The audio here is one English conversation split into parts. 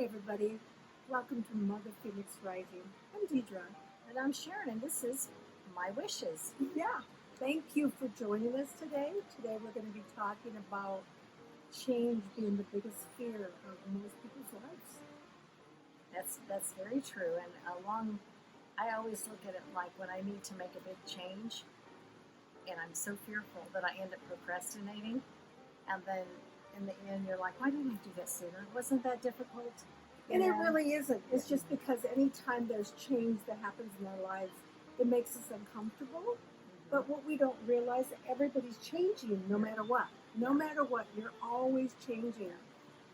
everybody. Welcome to Mother Phoenix Rising. I'm Deidre. And I'm Sharon, and this is My Wishes. Yeah, thank you for joining us today. Today we're going to be talking about change being the biggest fear of most people's lives. That's very true. And I always look at it like when I need to make a big change, and I'm so fearful that I end up procrastinating, and then in the end you're like, why didn't I do that sooner? Wasn't that difficult? And it really isn't. It's just because anytime there's change that happens in our lives, it makes us uncomfortable. But what we don't realize, everybody's changing no matter what. No matter what, you're always changing.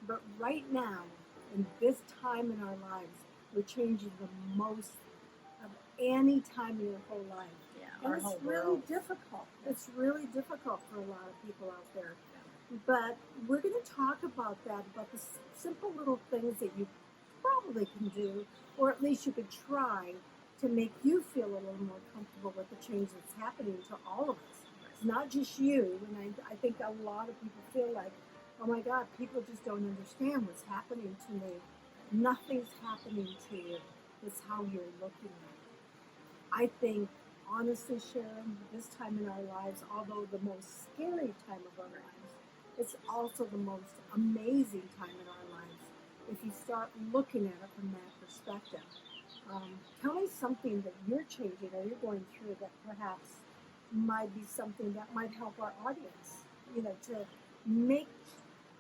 But right now, in this time in our lives, we're changing the most of any time in your whole life. Yeah, And our it's whole really world. difficult. It's really difficult for a lot of people out there. But we're going to talk about that, about the simple little things that you probably can do, or at least you could try to make you feel a little more comfortable with the change that's happening to all of us. It's not just you, and I think a lot of people feel like, oh my God, people just don't understand what's happening to me. Nothing's happening to you. It's how you're looking at it. I think, honestly, Sharon, this time in our lives, although the most scary time of our lives, it's also the most amazing time in our lives if you start looking at it from that perspective. Tell me something that you're changing or you're going through that perhaps might be something that might help our audience, to make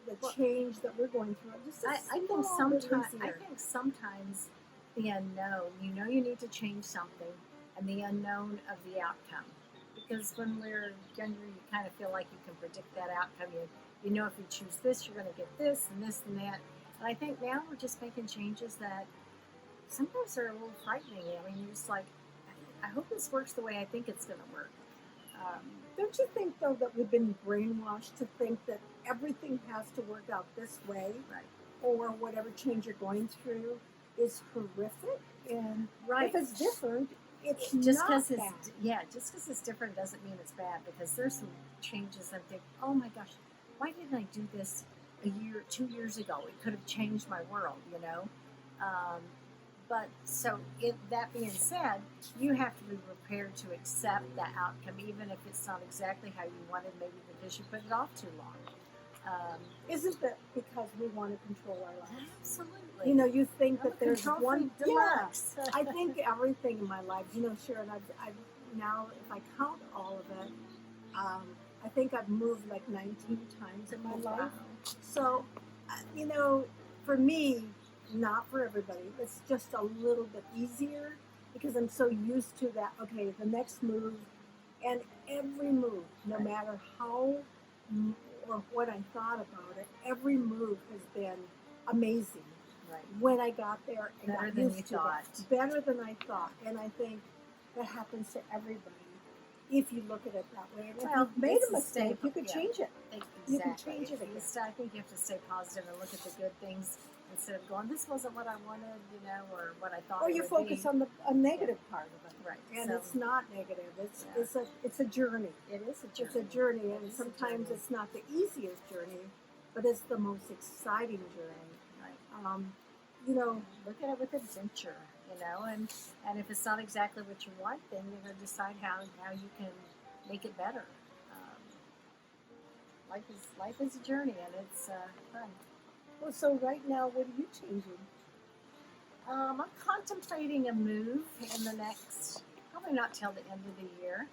the change that we're going through just I think sometimes the unknown, you need to change something, and the unknown of the outcome. Because when we're younger, you kind of feel like you can predict that outcome. You know if you choose this, you're going to get this and this and that. And I think now we're just making changes that sometimes are a little frightening. I mean, you're just like, I hope this works the way I think it's going to work. Don't you think, though, that we've been brainwashed to think that everything has to work out this way, Right. or whatever change you're going through is horrific? And Right. if it's different, it's just not because bad. just because it's different doesn't mean it's bad. Because there's some changes that think, oh my gosh, why didn't I do this 2 years ago? It could have changed my world. But so, that being said, you have to be prepared to accept that outcome, even if it's not exactly how you wanted, maybe because you put it off too long. Isn't that because we want to control our lives? Absolutely. You think I'm that a there's control one. freak deluxe. Yeah, I think everything in my life, Sharon, I've now, if I count all of it, I think I've moved like 19 times in my life. Wow. So, for me, not for everybody, it's just a little bit easier because I'm so used to that. Okay, the next move, and every move, no Right. matter how or what I thought about it, every move has been amazing. Right. When I got there and Better got than used you to thought. it, better than I thought, and I think that happens to everybody if you look at it that way. And if Well, you've made it's a mistake, you could yeah. change it. Exactly. You can change it again. I think you have to stay positive and look at the good things instead of going, this wasn't what I wanted, or what I thought. Or you focus on the negative part of it, Right. and So, it's not negative. It's Yeah. it's a journey. It is a journey. It's a journey, It and is a sometimes journey. it's not the easiest journey, but it's the most exciting journey. Right. You know, Look at it with adventure, and if it's not exactly what you want, then decide how you can make it better. Um, life is a journey, and it's fun. well, so right now, what are you changing? I'm contemplating a move in the next, probably not till the end of the year.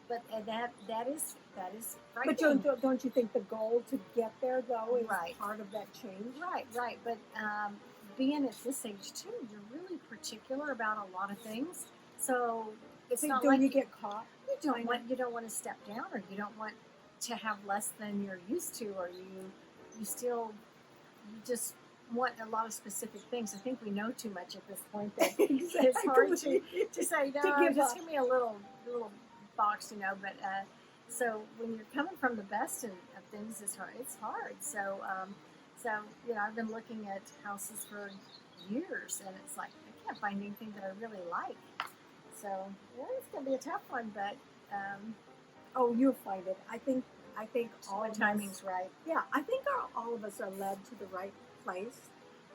But that is But frightening. don't you think the goal to get there, though, is Right. part of that change? Right. But being at this age too, you're really particular about a lot of things. So it's So not don't like you get caught? you don't want to step down, or you don't want to have less than you're used to, or you just want a lot of specific things. I think we know too much at this point that it's hard to say no. Just give me a little box, But so when you're coming from the best of things, it's hard. So I've been looking at houses for years, and it's like I can't find anything that I really like. So it's gonna be a tough one, but Oh, you'll find it. I think all when of timing's us. right. Yeah, I think all of us are led to the right place.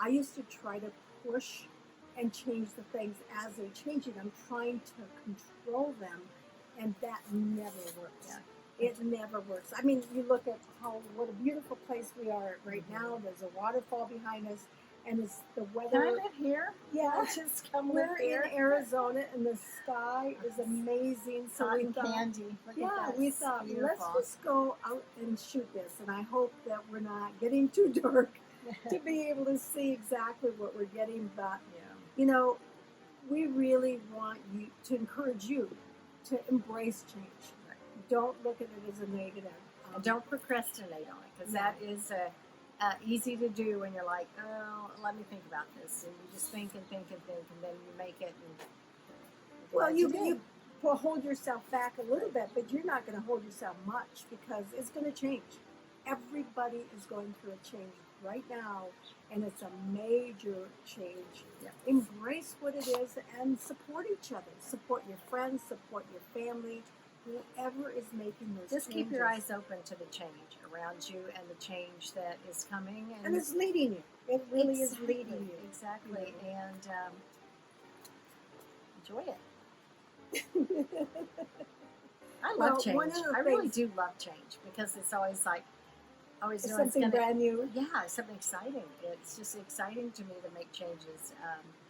I used to try to push and change the things as they're changing. I'm trying to control them, and that never works. Yeah. It never works. I mean, you look at what a beautiful place we are right now. There's a waterfall behind us, and it's the weather. Can I live here? Yeah, I'll just come live we're here. in Arizona, and the sky is amazing. So we Cotton thought, candy. Look yeah, at that. we It's thought let's beautiful. just go out and shoot this. And I hope that we're not getting too dark to be able to see exactly what we're getting. But Yeah. you know, we really want you to encourage you to embrace change. Right. Don't look at it as a negative. And don't procrastinate on it, because that is easy to do when you're like, oh, let me think about this, and you just think and think and think, and then you make it. And Well, you did. you will hold yourself back a little bit, but you're not going to hold yourself much because it's going to change. Everybody is going through a change right now, and it's a major change. Yep. Embrace what it is and support each other. Support your friends, support your family, whoever is making those Just changes. keep your eyes open to the change around you and the change that is coming. And it's leading you. It really is Exactly, leading you. Exactly. And enjoy it. I Well, love change. one of the I really things- do love change, because it's always like, always It's doing something brand new. Yeah, something exciting. It's just exciting to me to make changes.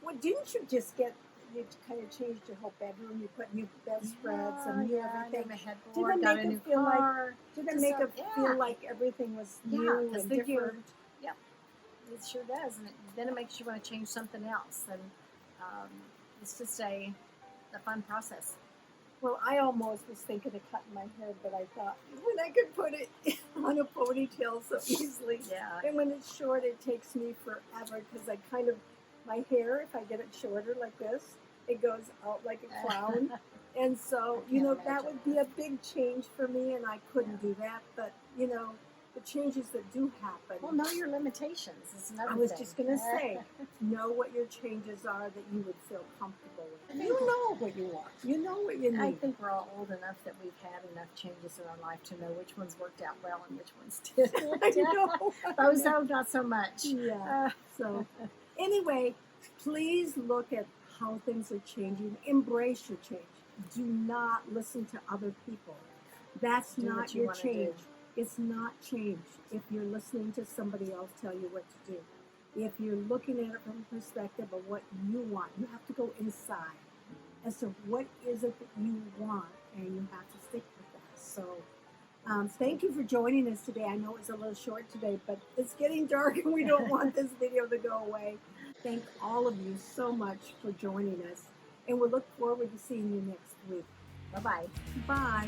Well, didn't you just get, you kind of changed your whole bedroom? You put new bedspreads and new everything. New Did headboard, it got make a it new feel like- car. Did it Just make so- it yeah. feel like everything was Yeah, new 'cause and then you're- different? It sure does, and then it makes you want to change something else. And it's just a fun process. Well, I almost was thinking of cutting my hair, but I thought when I could put it on a ponytail so easily. Yeah. And when it's short, it takes me forever because I kind of, my hair, if I get it shorter like this, it goes out like a clown. And so, I you know, can't that imagine. would be a big change for me, and I couldn't do that. But, you know, the changes that do happen. Well, know your limitations. It's another I was thing. just going to say, know what your changes are that you would feel comfortable with. I You think- know what you want. You know what you need. I think we're all old enough that we've had enough changes in our life to know which ones worked out well and which ones didn't. I know. Those not so much. Yeah. So, anyway, please look at how things are changing. Embrace your change. Do not listen to other people. That's Do what not you your wanna do. change. It's not change if you're listening to somebody else tell you what to do. If you're looking at it from the perspective of what you want, you have to go inside as to what is it that you want, and you have to stick with that. So, thank you for joining us today. I know it's a little short today, but it's getting dark and we don't want this video to go away. Thank all of you so much for joining us, and we look forward to seeing you next week. Bye-bye. Bye.